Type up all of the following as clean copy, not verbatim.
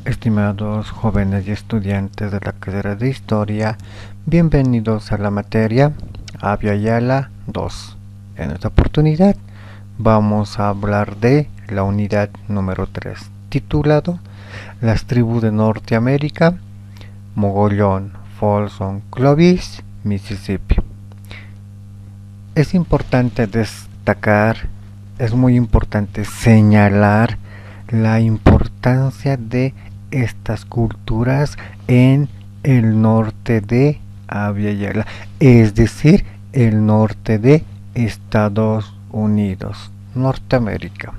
Estimados jóvenes y estudiantes de la carrera de Historia, bienvenidos a la materia Abya Yala 2. En esta oportunidad vamos a hablar de la unidad número 3, titulado Las tribus de Norteamérica, Mogollón, Folsom, Clovis, Mississippi. Es importante destacar, es muy importante señalar la importancia de estas culturas en el norte de Abya Yala, es decir, el norte de Estados Unidos, Norteamérica.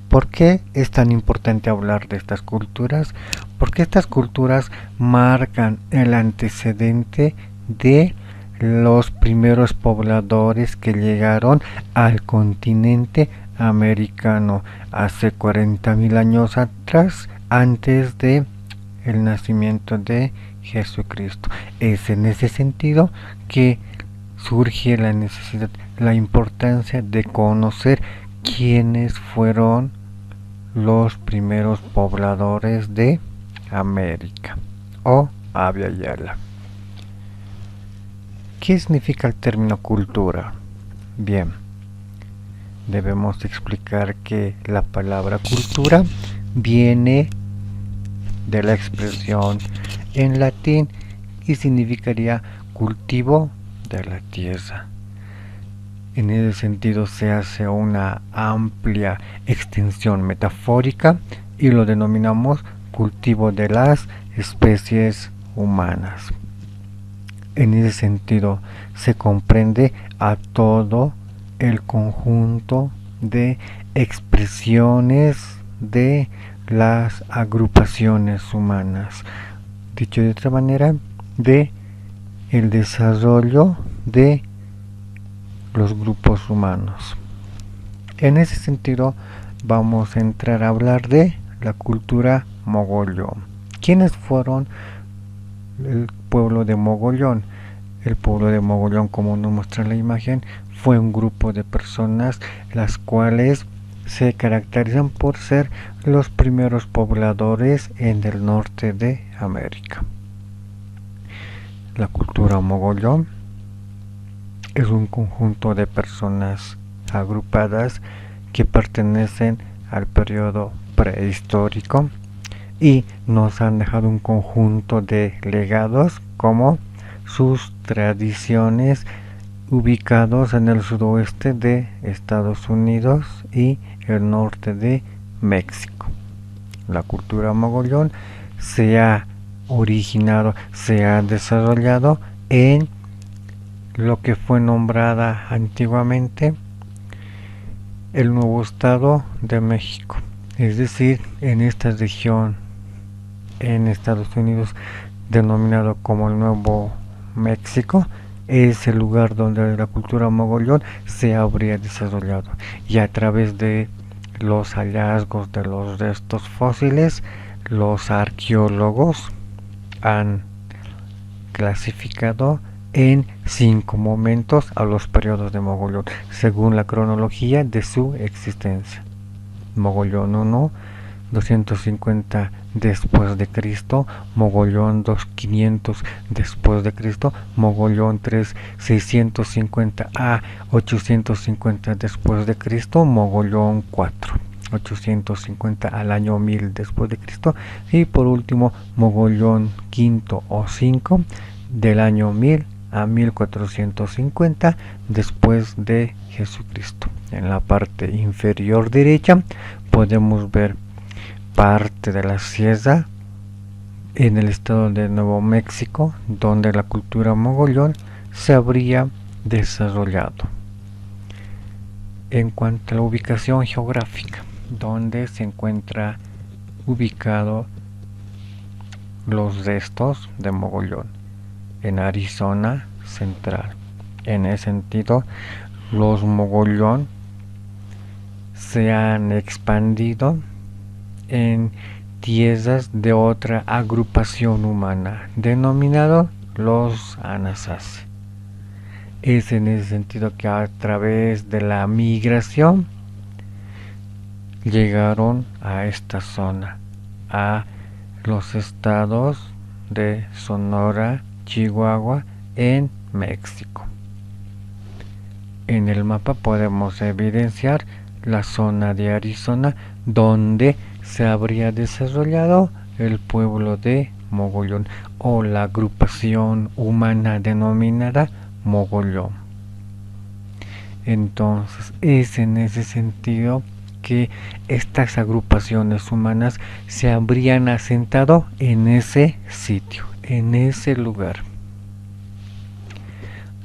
¿Por qué es tan importante hablar de estas culturas? Porque estas culturas marcan el antecedente de los primeros pobladores que llegaron al continente americano hace 40.000 años atrás, antes de el nacimiento de Jesucristo. Es en ese sentido que surge la necesidad, la importancia de conocer quiénes fueron los primeros pobladores de América o Abya Yala. ¿Qué significa el término cultura? Bien, debemos explicar que la palabra cultura viene de la expresión en latín y significaría cultivo de la tierra. En ese sentido se hace una amplia extensión metafórica y lo denominamos cultivo de las especies humanas. En ese sentido se comprende a todo el conjunto de expresiones de las agrupaciones humanas, dicho de otra manera, de el desarrollo de los grupos humanos. En ese sentido vamos a entrar a hablar de la cultura mogollón. ¿Quiénes fueron el pueblo de Mogollón? El pueblo de Mogollón, como nos muestra la imagen, fue un grupo de personas las cuales se caracterizan por ser los primeros pobladores en el norte de América. La cultura mogollón es un conjunto de personas agrupadas que pertenecen al periodo prehistórico y nos han dejado un conjunto de legados como sus tradiciones ubicados en el sudoeste de Estados Unidos y el norte de México. La cultura mogollón se ha originado, se ha desarrollado en lo que fue nombrada antiguamente el Nuevo Estado de México, es decir, en esta región en Estados Unidos denominado como el Nuevo México, es el lugar donde la cultura mogollón se habría desarrollado, y a través de los hallazgos de los restos fósiles, los arqueólogos han clasificado en 5 momentos a los periodos de Mogollón, según la cronología de su existencia. Mogollón 1, 250 después de Cristo, Mogollón 2, 500 después de Cristo, Mogollón 3, 650 a 850 después de Cristo, Mogollón 4, 850 al año 1000 después de Cristo, y por último Mogollón quinto o 5 del año 1000 a 1450 después de Jesucristo. En la parte inferior derecha podemos ver parte de la sierra en el estado de Nuevo México, donde la cultura mogollón se habría desarrollado. En cuanto a la ubicación geográfica, donde se encuentra ubicado los restos de Mogollón, en Arizona central. En ese sentido, los mogollón se han expandido en tierras de otra agrupación humana, denominado los Anasazi. Es en ese sentido que a través de la migración llegaron a esta zona a los estados de Sonora, Chihuahua en México. En el mapa podemos evidenciar la zona de Arizona donde se habría desarrollado el pueblo de Mogollón o la agrupación humana denominada Mogollón. Entonces es en ese sentido que estas agrupaciones humanas se habrían asentado en ese sitio, en ese lugar.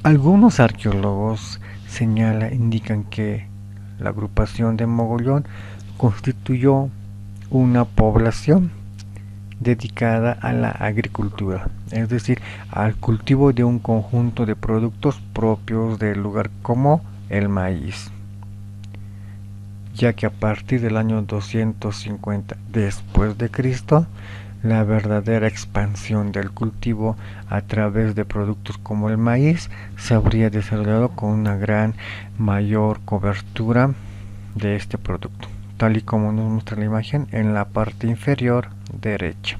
Algunos arqueólogos indican que la agrupación de Mogollón constituyó una población dedicada a la agricultura, es decir, al cultivo de un conjunto de productos propios del lugar como el maíz, ya que a partir del año 250 después de Cristo, la verdadera expansión del cultivo a través de productos como el maíz se habría desarrollado con una mayor cobertura de este producto, tal y como nos muestra la imagen en la parte inferior derecha.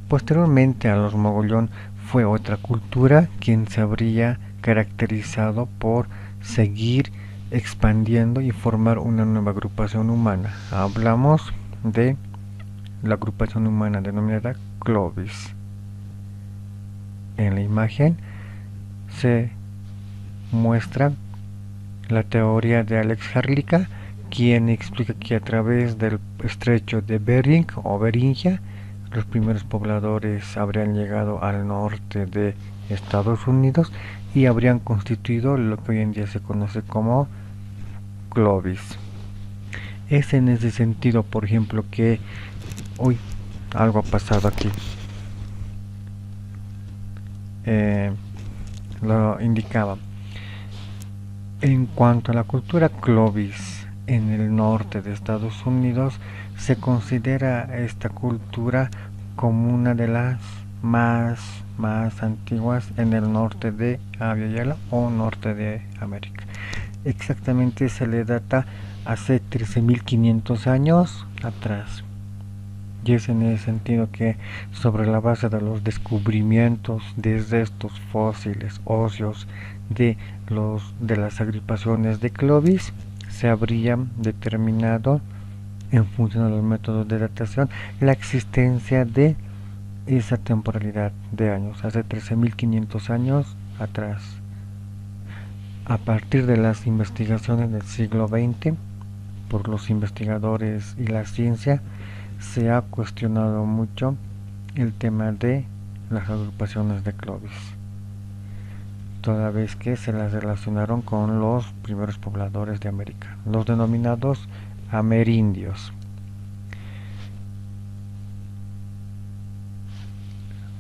Posteriormente a los Mogollón fue otra cultura quien se habría caracterizado por seguir expandiendo y formar una nueva agrupación humana. Hablamos de la agrupación humana denominada Clovis. En la imagen se muestra la teoría de Alex Harlicka, quien explica que a través del estrecho de Bering o Beringia, los primeros pobladores habrían llegado al norte de Estados Unidos y habrían constituido lo que hoy en día se conoce como Clovis. Es en ese sentido, por ejemplo, que algo ha pasado aquí. Lo indicaba. En cuanto a la cultura Clovis en el norte de Estados Unidos, se considera esta cultura como una de las más antiguas en el norte de Aviala o norte de América. Exactamente se le data hace 13.500 años atrás. Y es en ese sentido que sobre la base de los descubrimientos desde estos fósiles óseos de las agrupaciones de Clovis se habrían determinado, en función de los métodos de datación, la existencia de esa temporalidad de años, hace 13.500 años atrás. A partir de las investigaciones del siglo XX por los investigadores y la ciencia, se ha cuestionado mucho el tema de las agrupaciones de Clovis, toda vez que se las relacionaron con los primeros pobladores de América, los denominados amerindios.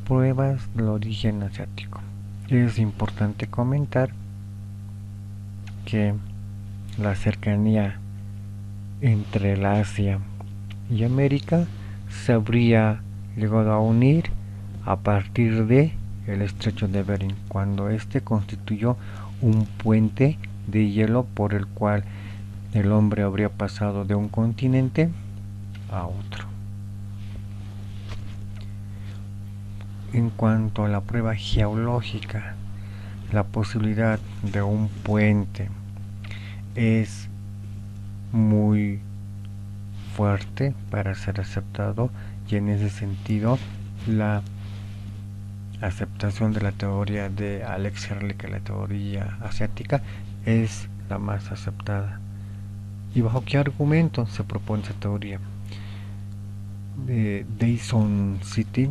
Pruebas del origen asiático. Es importante comentar que la cercanía entre el Asia y América se habría llegado a unir a partir de el estrecho de Bering, cuando este constituyó un puente de hielo por el cual el hombre habría pasado de un continente a otro. En cuanto a la prueba geológica, la posibilidad de un puente es muy fuerte para ser aceptado, y en ese sentido la aceptación de la teoría de Alex Harlicka, la teoría asiática, es la más aceptada. ¿Y bajo qué argumento se propone esa teoría? De Dawson City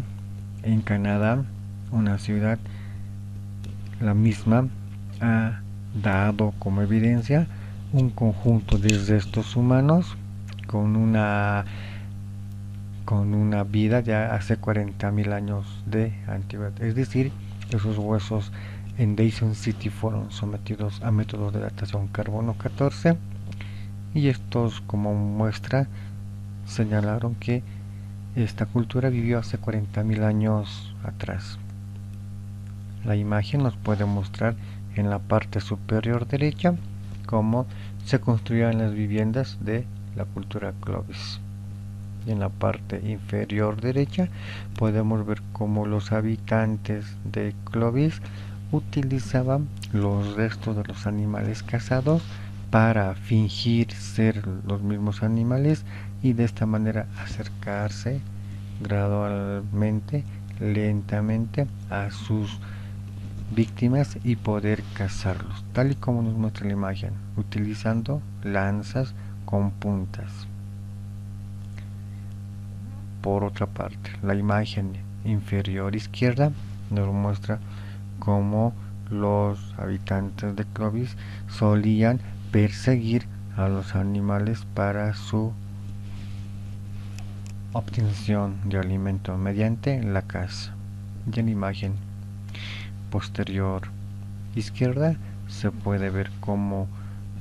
en Canadá, una ciudad, la misma ha dado como evidencia un conjunto de restos humanos con una vida ya hace 40.000 años de antigüedad. Es decir, esos huesos en Dawson City fueron sometidos a métodos de datación carbono 14 y estos, como muestra, señalaron que esta cultura vivió hace 40.000 años atrás. La imagen nos puede mostrar en la parte superior derecha cómo se construían las viviendas de la cultura Clovis. Y en la parte inferior derecha podemos ver cómo los habitantes de Clovis utilizaban los restos de los animales cazados para fingir ser los mismos animales y de esta manera acercarse gradualmente, lentamente a sus víctimas y poder cazarlos, tal y como nos muestra la imagen, utilizando lanzas con puntas. Por otra parte, la imagen inferior izquierda nos muestra cómo los habitantes de Clovis solían perseguir a los animales para su obtención de alimento mediante la caza. Y en la imagen posterior izquierda se puede ver como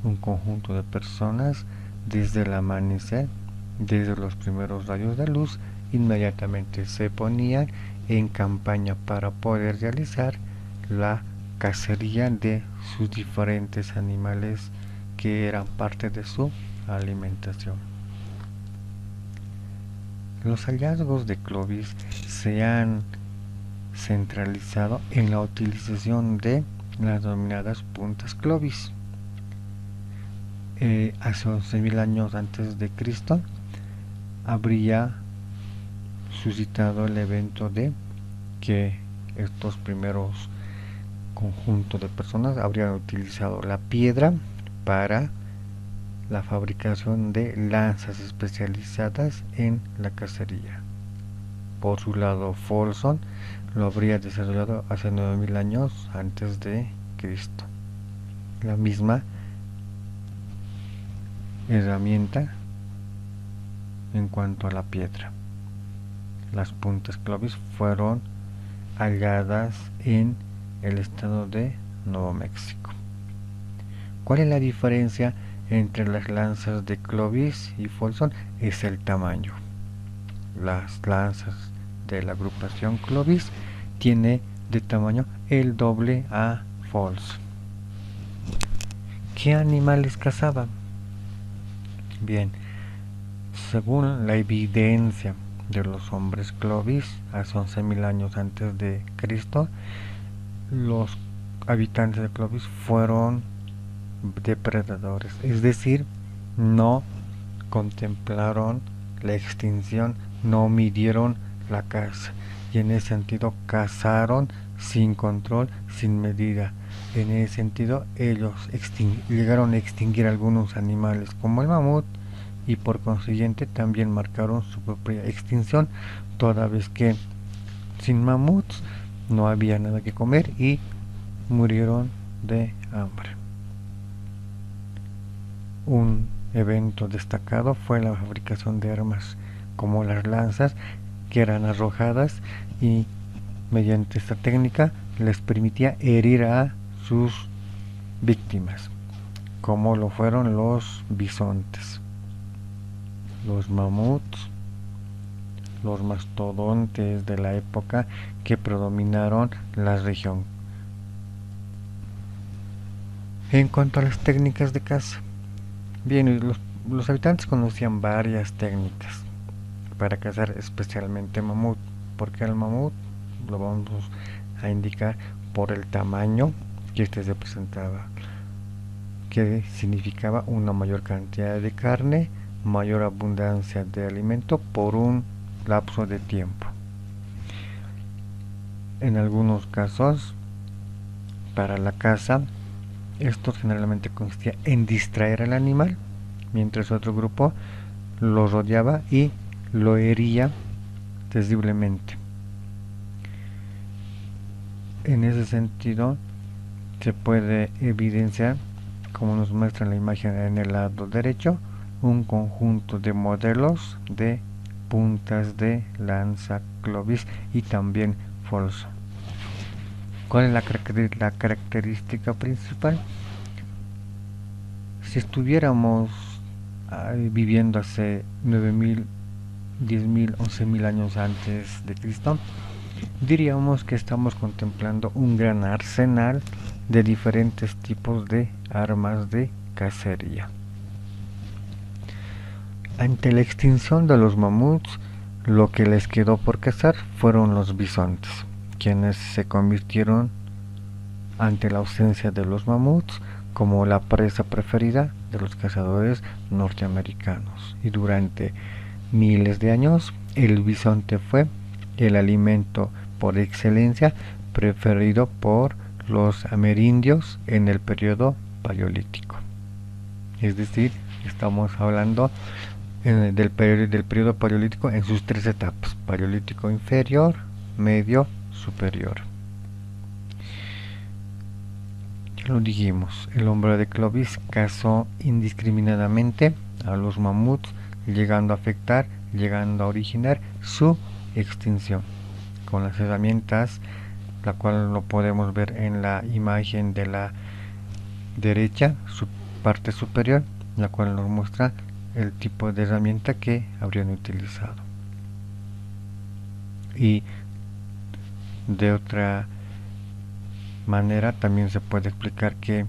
un conjunto de personas desde el amanecer, desde los primeros rayos de luz, inmediatamente se ponían en campaña para poder realizar la cacería de sus diferentes animales que eran parte de su alimentación. Los hallazgos de Clovis se han centralizado en la utilización de las denominadas puntas Clovis. Hace 11.000 años antes de Cristo habría suscitado el evento de que estos primeros conjuntos de personas habrían utilizado la piedra para la fabricación de lanzas especializadas en la cacería. Por su lado, Folsom lo habría desarrollado hace 9.000 años antes de Cristo. La misma herramienta en cuanto a la piedra. Las puntas Clovis fueron halladas en el estado de Nuevo México. ¿Cuál es la diferencia entre las lanzas de Clovis y Folsom? Es el tamaño. Las lanzas de la agrupación Clovis tiene de tamaño el doble a Folsom. ¿Qué animales cazaban? Bien, según la evidencia de los hombres Clovis, hace 11.000 años antes de Cristo, los habitantes de Clovis fueron depredadores, es decir, no contemplaron la extinción, no midieron la caza y en ese sentido cazaron sin control, sin medida. En ese sentido ellos llegaron a extinguir algunos animales como el mamut y por consiguiente también marcaron su propia extinción, toda vez que sin mamuts no había nada que comer y murieron de hambre. Un evento destacado fue la fabricación de armas como las lanzas, que eran arrojadas y mediante esta técnica les permitía herir a sus víctimas, como lo fueron los bisontes, los mamuts, los mastodontes de la época que predominaron la región. En cuanto a las técnicas de caza, bien, los habitantes conocían varias técnicas para cazar, especialmente mamut, porque al mamut lo vamos a indicar por el tamaño que este se presentaba, que significaba una mayor cantidad de carne, mayor abundancia de alimento por un lapso de tiempo. En algunos casos, para la caza, esto generalmente consistía en distraer al animal, mientras otro grupo lo rodeaba y lo hería terriblemente. En ese sentido, se puede evidenciar, como nos muestra la imagen en el lado derecho, un conjunto de modelos de puntas de lanza Clovis y también Folsom. ¿Cuál es la característica principal? Si estuviéramos viviendo hace 9.000, 10.000, 11.000 años antes de Cristo, diríamos que estamos contemplando un gran arsenal de diferentes tipos de armas de cacería. Ante la extinción de los mamuts, lo que les quedó por cazar fueron los bisontes, quienes se convirtieron ante la ausencia de los mamuts como la presa preferida de los cazadores norteamericanos. Y durante miles de años, el bisonte fue el alimento por excelencia preferido por los amerindios en el periodo paleolítico. Es decir, estamos hablando del periodo paleolítico en sus tres etapas: paleolítico inferior, medio, superior. Ya lo dijimos, el hombre de Clovis cazó indiscriminadamente a los mamuts, llegando a originar su extinción. Con las herramientas, la cual lo podemos ver en la imagen de la derecha, su parte superior, la cual nos muestra el tipo de herramienta que habrían utilizado. Y de otra manera también se puede explicar que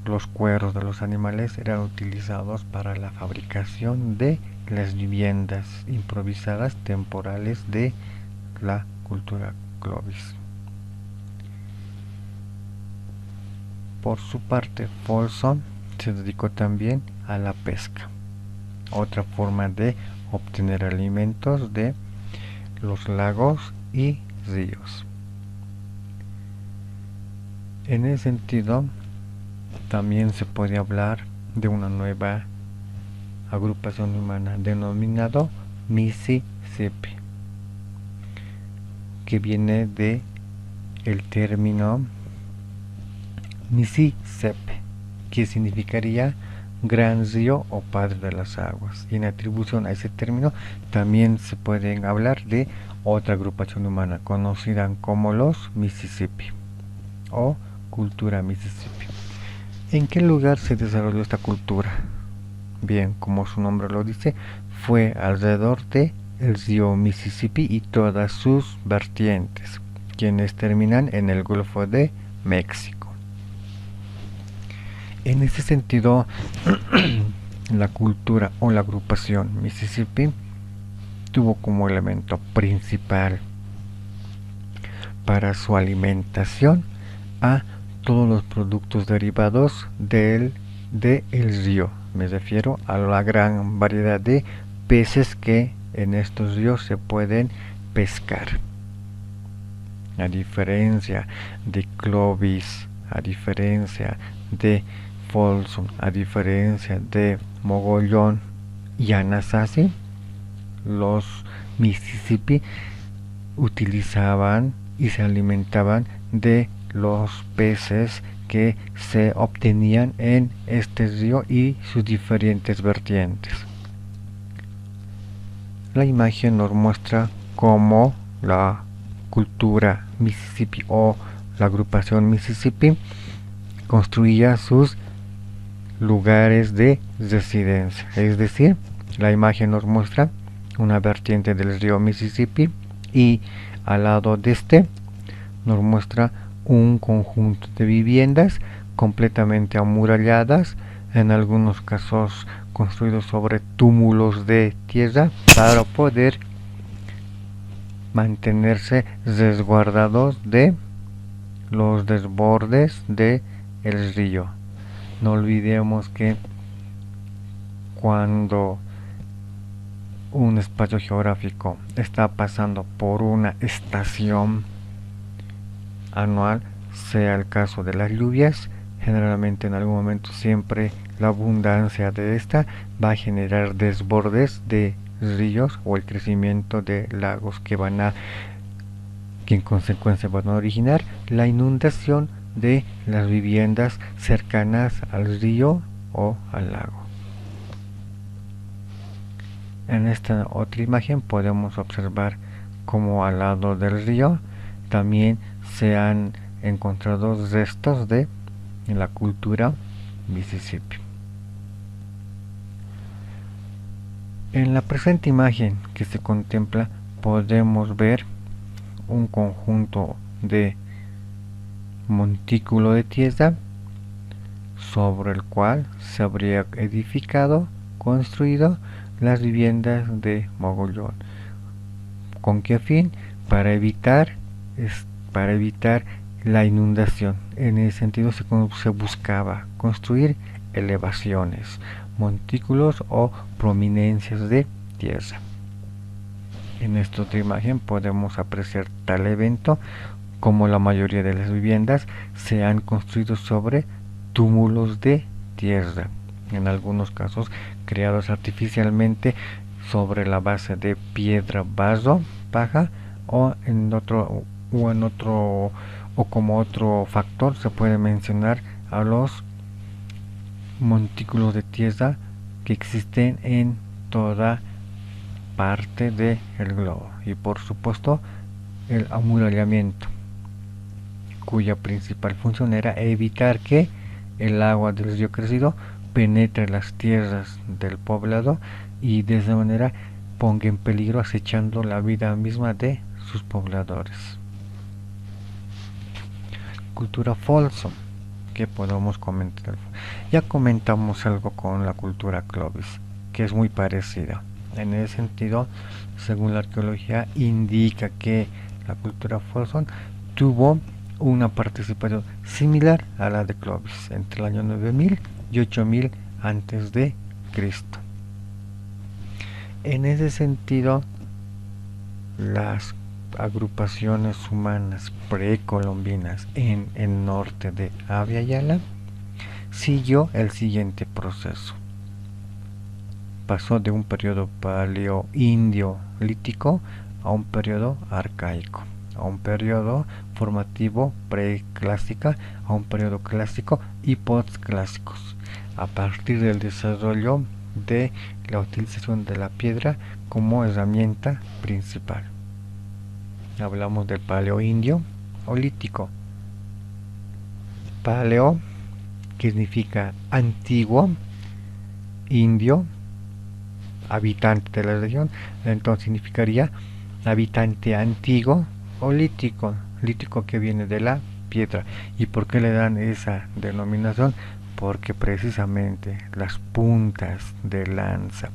los cueros de los animales eran utilizados para la fabricación de las viviendas improvisadas temporales de la cultura Clovis. Por su parte, Folsom se dedicó también a la pesca, otra forma de obtener alimentos de los lagos y ríos. En ese sentido, también se puede hablar de una nueva agrupación humana denominado Mississippi, que viene de el término Mississippi, que significaría gran río o padre de las aguas, y en atribución a ese término también se pueden hablar de otra agrupación humana conocida como los Mississippi o cultura Mississippi. ¿En qué lugar se desarrolló esta cultura? Bien, como su nombre lo dice, fue alrededor de el río Mississippi y todas sus vertientes, quienes terminan en el Golfo de México. En ese sentido, la cultura o la agrupación Mississippi tuvo como elemento principal para su alimentación a todos los productos derivados del río. Me refiero a la gran variedad de peces que en estos ríos se pueden pescar. A diferencia de Clovis, a diferencia de Folsom, a diferencia de Mogollón y Anasazi, los Mississippi utilizaban y se alimentaban de los peces que se obtenían en este río y sus diferentes vertientes. La imagen nos muestra cómo la cultura Mississippi o la agrupación Mississippi construía sus lugares de residencia. Es decir, la imagen nos muestra una vertiente del río Mississippi y al lado de este nos muestra un conjunto de viviendas completamente amuralladas, en algunos casos construidos sobre túmulos de tierra para poder mantenerse resguardados de los desbordes del río. No olvidemos que cuando un espacio geográfico está pasando por una estación anual, sea el caso de las lluvias, generalmente en algún momento siempre la abundancia de esta va a generar desbordes de ríos o el crecimiento de lagos que en consecuencia van a originar la inundación de las viviendas cercanas al río o al lago. En esta otra imagen podemos observar cómo al lado del río también se han encontrado restos de la cultura Mississippi. En la presente imagen que se contempla podemos ver un conjunto de montículo de tierra sobre el cual se habría edificado, construido las viviendas de Mogollón. ¿Con qué fin? Para evitar, para evitar la inundación. En ese sentido se buscaba construir elevaciones, montículos o prominencias de tierra. En esta otra imagen podemos apreciar tal evento como la mayoría de las viviendas se han construido sobre túmulos de tierra, en algunos casos creados artificialmente sobre la base de piedra, barro, paja o como otro factor se puede mencionar a los montículos de tierra que existen en toda parte del globo, y por supuesto el amurallamiento, cuya principal función era evitar que el agua del río crecido penetre las tierras del poblado y de esa manera ponga en peligro acechando la vida misma de sus pobladores. Cultura Folsom, que podemos comentar. Ya comentamos algo con la cultura Clovis, que es muy parecida. En ese sentido, según la arqueología, indica que la cultura Folsom tuvo una participación similar a la de Clovis entre el año 9000 y 8000 antes de Cristo. En ese sentido, las agrupaciones humanas precolombinas en el norte de Abya Yala siguió el siguiente proceso. Pasó de un periodo paleo-indio-lítico a un periodo arcaico, a un periodo formativo preclásica, a un periodo clásico y postclásicos, a partir del desarrollo de la utilización de la piedra como herramienta principal. Hablamos del paleo indio o lítico. Paleo, que significa antiguo, indio, habitante de la región, entonces significaría habitante antiguo o lítico, lítico que viene de la piedra. ¿Y por qué le dan esa denominación? Porque precisamente las puntas de lanza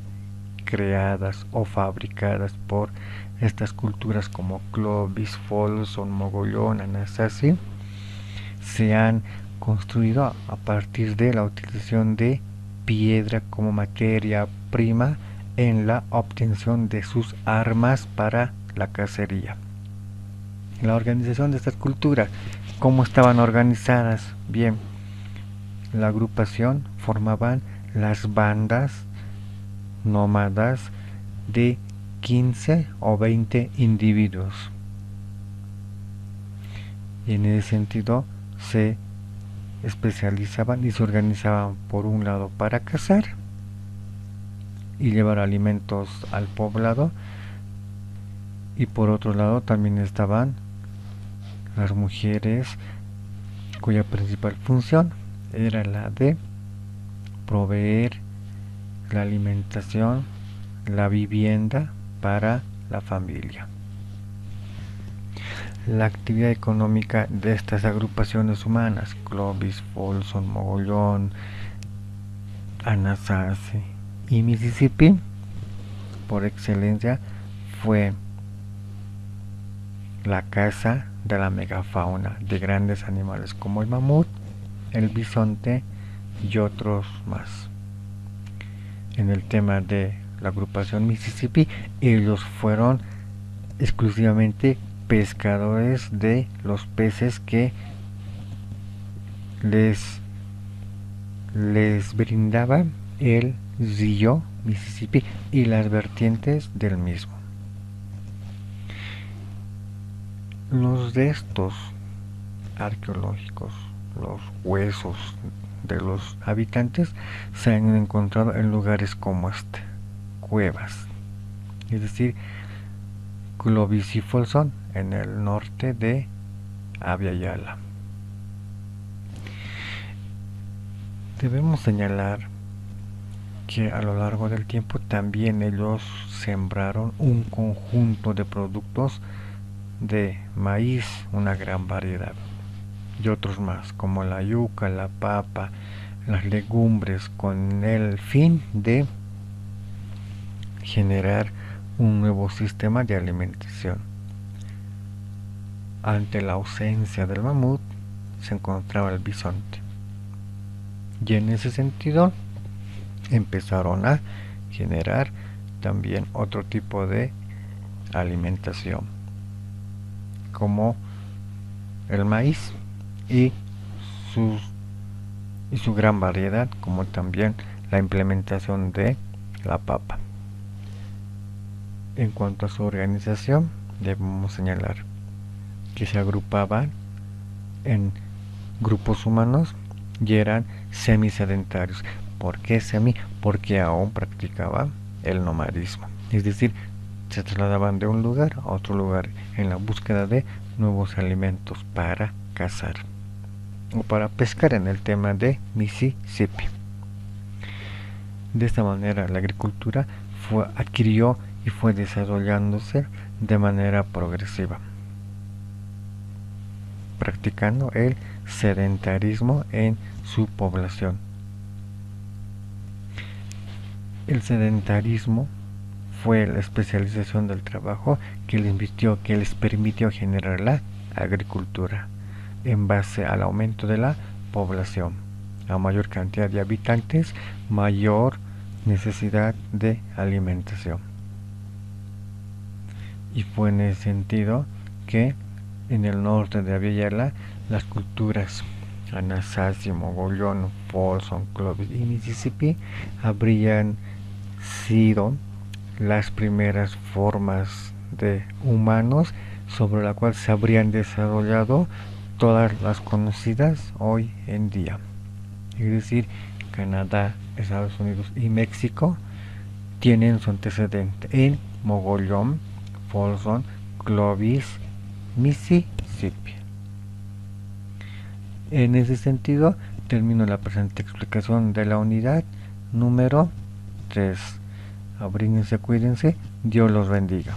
creadas o fabricadas por estas culturas como Clovis, Folsom, Mogollón, Anasazi se han construido a partir de la utilización de piedra como materia prima en la obtención de sus armas para la cacería. La organización de estas culturas, ¿cómo estaban organizadas? Bien, la agrupación formaban las bandas nómadas de 15 o 20 individuos, y en ese sentido se especializaban y se organizaban por un lado para cazar y llevar alimentos al poblado, y por otro lado también estaban las mujeres cuya principal función era la de proveer la alimentación, la vivienda para la familia. La actividad económica de estas agrupaciones humanas, Clovis, Folsom, Mogollón, Anasazi y Mississippi, por excelencia, fue la caza de la megafauna de grandes animales como el mamut, el bisonte y otros más. En el tema de la agrupación Mississippi, ellos fueron exclusivamente pescadores de los peces que les brindaba el río Mississippi y las vertientes del mismo. Los restos arqueológicos, los huesos de los habitantes se han encontrado en lugares como este, cuevas, es decir, Clovis y Folsom en el norte de Abya Yala. Debemos señalar que a lo largo del tiempo también ellos sembraron un conjunto de productos de maíz, una gran variedad, y otros más como la yuca, la papa, las legumbres, con el fin de generar un nuevo sistema de alimentación. Ante la ausencia del mamut se encontraba el bisonte, y en ese sentido empezaron a generar también otro tipo de alimentación, como el maíz y su gran variedad, como también la implementación de la papa. En cuanto a su organización, debemos señalar que se agrupaban en grupos humanos y eran semisedentarios. ¿Por qué semi? Porque aún practicaban el nomadismo, es decir, se trasladaban de un lugar a otro lugar en la búsqueda de nuevos alimentos para cazar o para pescar en el tema de Mississippi. De esta manera la agricultura adquirió y fue desarrollándose de manera progresiva, practicando el sedentarismo en su población. El sedentarismo fue la especialización del trabajo que les permitió generar la agricultura en base al aumento de la población. A mayor cantidad de habitantes, mayor necesidad de alimentación. Y fue en ese sentido que en el norte de Abiyala las culturas Anasazi, Mogollón, Folsom, Clovis y Mississippi habrían sido las primeras formas de humanos sobre la cual se habrían desarrollado todas las conocidas hoy en día. Es decir, Canadá, Estados Unidos y México tienen su antecedente en Mogollón, Folsom, Clovis, Mississippi. En ese sentido, termino la presente explicación de la unidad número 3. Abríguense, cuídense, Dios los bendiga.